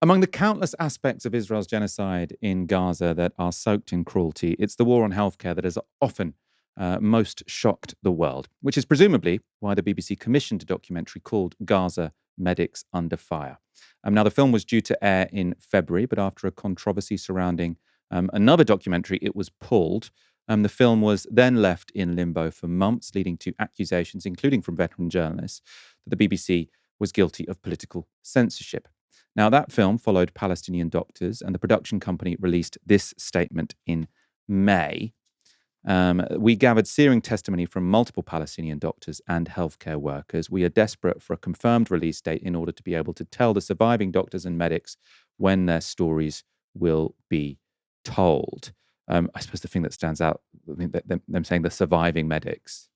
Among the countless aspects of Israel's genocide in Gaza that are soaked in cruelty, it's the war on healthcare that has often most shocked the world, which is presumably why the BBC commissioned a documentary called Gaza Medics Under Fire. Now, the film was due to air in February, but after a controversy surrounding another documentary, it was pulled. The film was then left in limbo for months, leading to accusations, including from veteran journalists, that the BBC was guilty of political censorship. Now, that film followed Palestinian doctors, and the production company released this statement in May. We gathered searing testimony from multiple Palestinian doctors and healthcare workers. We are desperate for a confirmed release date in order to be able to tell the surviving doctors and medics when their stories will be told. I suppose the thing that stands out, them saying the surviving medics.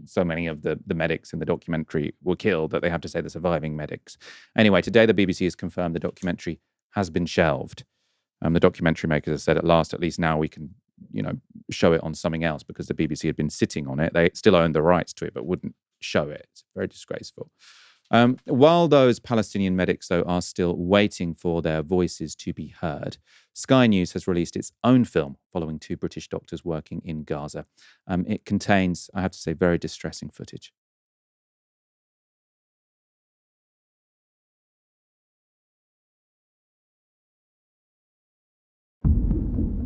So many of the medics in the documentary were killed that they have to say the surviving medics. Anyway, today the BBC has confirmed the documentary has been shelved. The documentary makers have said at last, at least now we can, show it on something else, because the BBC had been sitting on it. They still owned the rights to it, but wouldn't show it. It's very disgraceful. While those Palestinian medics, though, are still waiting for their voices to be heard, Sky News has released its own film following two British doctors working in Gaza. It contains, I have to say, very distressing footage.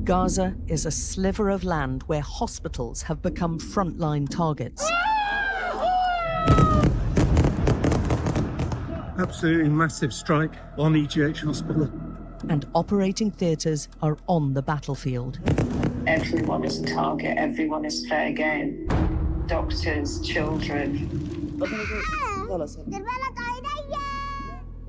Gaza is a sliver of land where hospitals have become frontline targets. Absolutely massive strike on EGH Hospital. And operating theatres are on the battlefield. Everyone is a target, everyone is fair game. Doctors, children.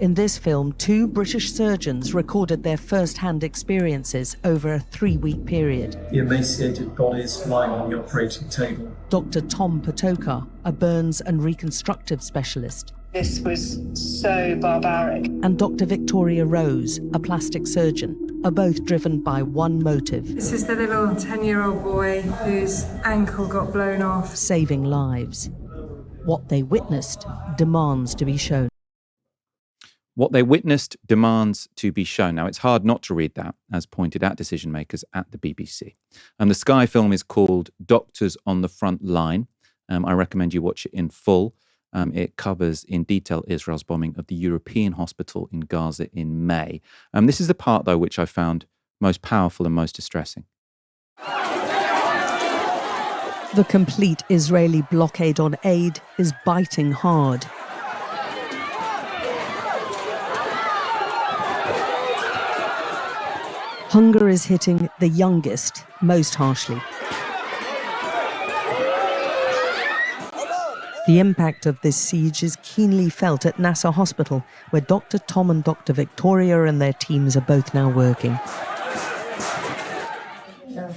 In this film, two British surgeons recorded their first-hand experiences over a 3-week period. The emaciated bodies lying on the operating table. Dr. Tom Potokar, a burns and reconstructive specialist. This was so barbaric. And Dr. Victoria Rose, a plastic surgeon, are both driven by one motive. This is the little 10-year-old boy whose ankle got blown off. Saving lives. What they witnessed demands to be shown. What they witnessed demands to be shown. Now, it's hard not to read that, as pointed at decision makers at the BBC. The Sky film is called Doctors on the Front Line. I recommend you watch it in full. It covers in detail Israel's bombing of the European hospital in Gaza in May. This is the part, though, which I found most powerful and most distressing. The complete Israeli blockade on aid is biting hard. Hunger is hitting the youngest most harshly. The impact of this siege is keenly felt at Nasser Hospital, where Dr. Tom and Dr. Victoria and their teams are both now working.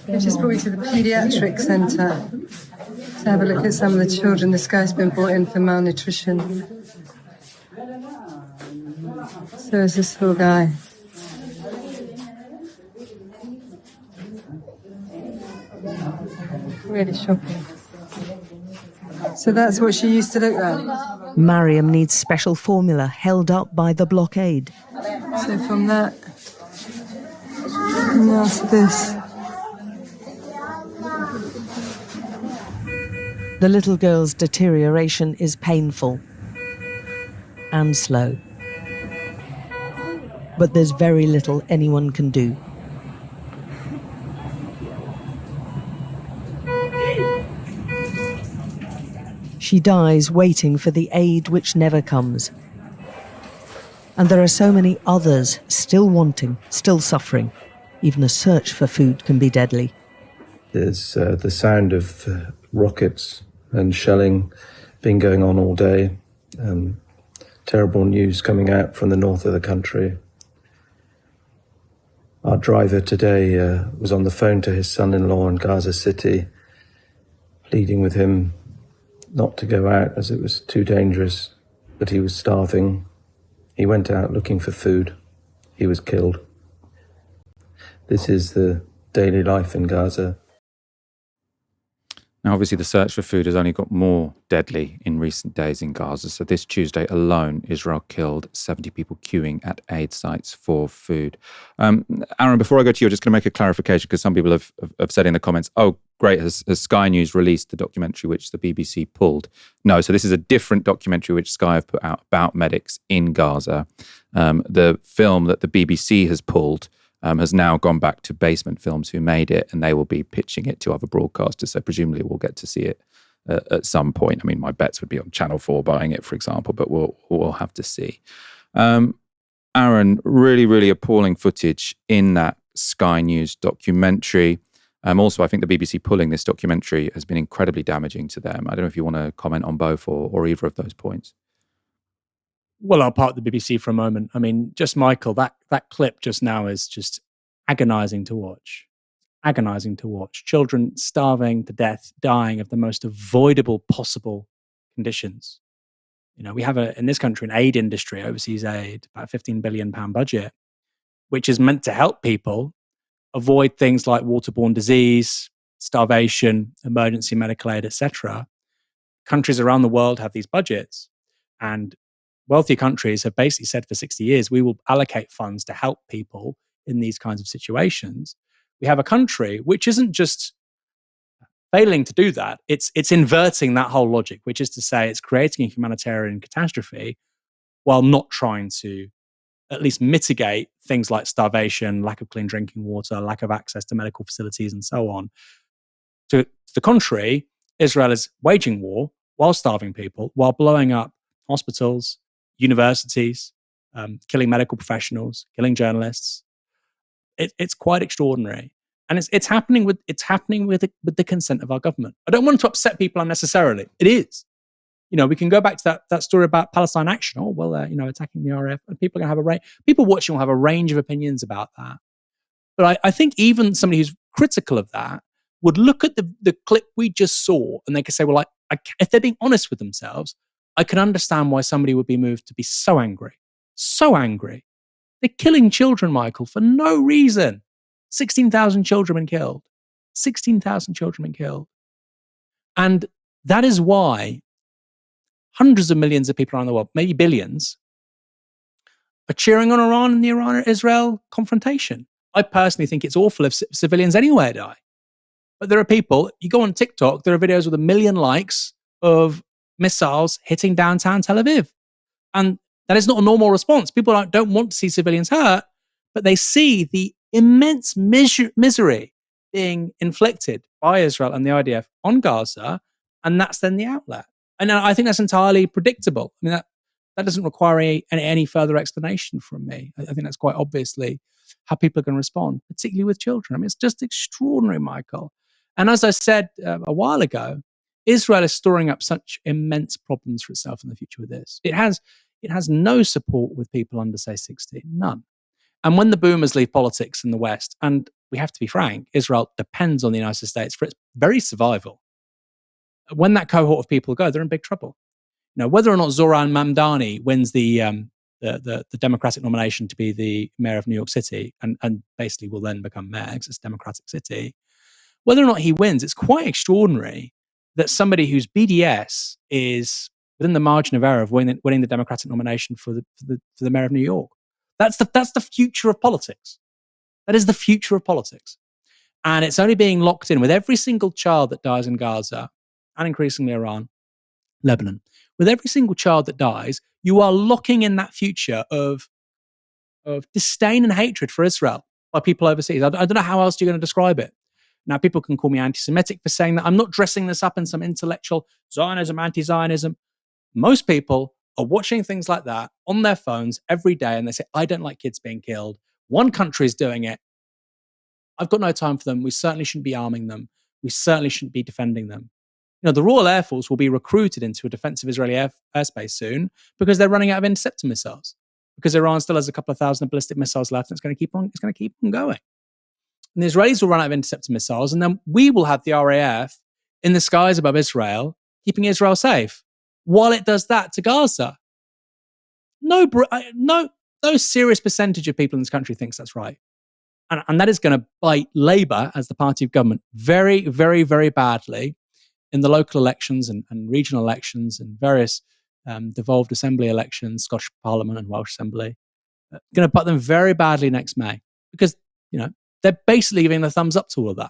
They just brought me to the paediatric centre to have a look at some of the children. This guy's been brought in for malnutrition. So is this little guy. Really shocking. So that's what she used to look like. Mariam needs special formula held up by the blockade. So from that, now to this. The little girl's deterioration is painful and slow. But there's very little anyone can do. She dies waiting for the aid which never comes. And there are so many others still wanting, still suffering. Even a search for food can be deadly. There's the sound of rockets and shelling been going on all day. Terrible news coming out from the north of the country. Our driver today was on the phone to his son-in-law in Gaza City, pleading with him not to go out as it was too dangerous, but he was starving. He went out looking for food. He was killed. This is the daily life in Gaza. Now, obviously, the search for food has only got more deadly in recent days in Gaza. So, this Tuesday alone, Israel killed 70 people queuing at aid sites for food. Aaron, before I go to you, I'm just going to make a clarification because some people have said in the comments, oh, great, has Sky News released the documentary which the BBC pulled? No, so this is a different documentary which Sky have put out about medics in Gaza. The film that the BBC has pulled has now gone back to Basement Films, who made it, and they will be pitching it to other broadcasters. So presumably we'll get to see it at some point. I mean, my bets would be on Channel 4 buying it, for example, but we'll have to see. Aaron, really, really appalling footage in that Sky News documentary. Also, I think the BBC pulling this documentary has been incredibly damaging to them. I don't know if you want to comment on both or either of those points. Well, I'll park the BBC for a moment. I mean, just Michael, that clip just now is just agonizing to watch. Agonizing to watch. Children starving to death, dying of the most avoidable possible conditions. You know, we have in this country an aid industry, overseas aid, about a £15 billion budget, which is meant to help people avoid things like waterborne disease, starvation, emergency medical aid, etc. Countries around the world have these budgets, and wealthy countries have basically said for 60 years, we will allocate funds to help people in these kinds of situations. We have a country which isn't just failing to do that, it's inverting that whole logic, which is to say it's creating a humanitarian catastrophe while not trying to at least mitigate things like starvation, lack of clean drinking water, lack of access to medical facilities, and so on. To the contrary, Israel is waging war while starving people, while blowing up hospitals, universities, killing medical professionals, killing journalists. It's quite extraordinary, and it's happening with the consent of our government. I don't want to upset people unnecessarily. It is, you know, we can go back to that story about Palestine Action. Oh well, you know, attacking the RAF, and people are going to have people watching will have a range of opinions about that. But I think even somebody who's critical of that would look at the clip we just saw, and they could say, well, if they're being honest with themselves, I can understand why somebody would be moved to be so angry. So angry. They're killing children, Michael, for no reason. 16,000 children been killed. 16,000 children been killed. And that is why hundreds of millions of people around the world, maybe billions, are cheering on Iran and the Iran-Israel confrontation. I personally think it's awful if civilians anywhere die. But there are people, you go on TikTok, there are videos with 1 million likes of missiles hitting downtown Tel Aviv. And that is not a normal response. People don't want to see civilians hurt, but they see the immense misery being inflicted by Israel and the IDF on Gaza, and that's then the outlet. And I think that's entirely predictable. I mean, that doesn't require any further explanation from me. I think that's quite obviously how people are going to respond, particularly with children. I mean, it's just extraordinary, Michael. And as I said a while ago, Israel is storing up such immense problems for itself in the future with this. It has no support with people under, say, 16, none. And when the boomers leave politics in the West, and we have to be frank, Israel depends on the United States for its very survival. When that cohort of people go, they're in big trouble. You know, whether or not Zoran Mamdani wins the Democratic nomination to be the mayor of New York City, and basically will then become mayor because it's a Democratic city, whether or not he wins, it's quite extraordinary that somebody whose BDS is within the margin of error of winning the Democratic nomination for the mayor of New York. That's the future of politics. That is the future of politics. And it's only being locked in with every single child that dies in Gaza, and increasingly Iran, Lebanon. With every single child that dies, you are locking in that future of disdain and hatred for Israel by people overseas. I don't know how else you're going to describe it. Now, people can call me anti-Semitic for saying that. I'm not dressing this up in some intellectual Zionism, anti-Zionism. Most people are watching things like that on their phones every day, and they say, I don't like kids being killed. One country is doing it. I've got no time for them. We certainly shouldn't be arming them. We certainly shouldn't be defending them. You know, the Royal Air Force will be recruited into a defensive Israeli airspace soon because they're running out of interceptor missiles. Because Iran still has a couple of thousand ballistic missiles left, and it's going to keep on going. And the Israelis will run out of interceptor missiles, and then we will have the RAF in the skies above Israel, keeping Israel safe, while it does that to Gaza. No serious percentage of people in this country thinks that's right. And that is going to bite Labour as the party of government very, very, very badly. in the local elections and regional elections and various devolved assembly elections, Scottish Parliament and Welsh Assembly, going to butt them very badly next May because, they're basically giving the thumbs up to all of that.